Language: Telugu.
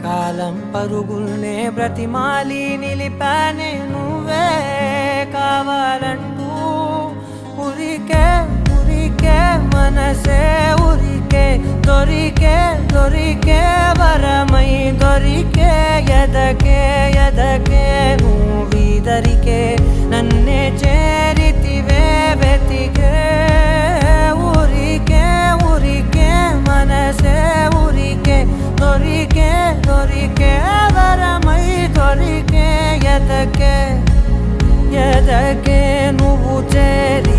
కాలం పరుగుల్నే బ్రతిమాలి నిలిపానే నువ్వే కావాలంటూ ఉరికే ఉరికే మనసే ఉరికే దొరికే వరమై దొరికే ఎదకే నువ్వీదరికే నన్నే చేరితివే వెతికే ఉరికే మనసే ఉరికే దొరికే వరమై దొరికే ఎదకే నువ్వు చేరి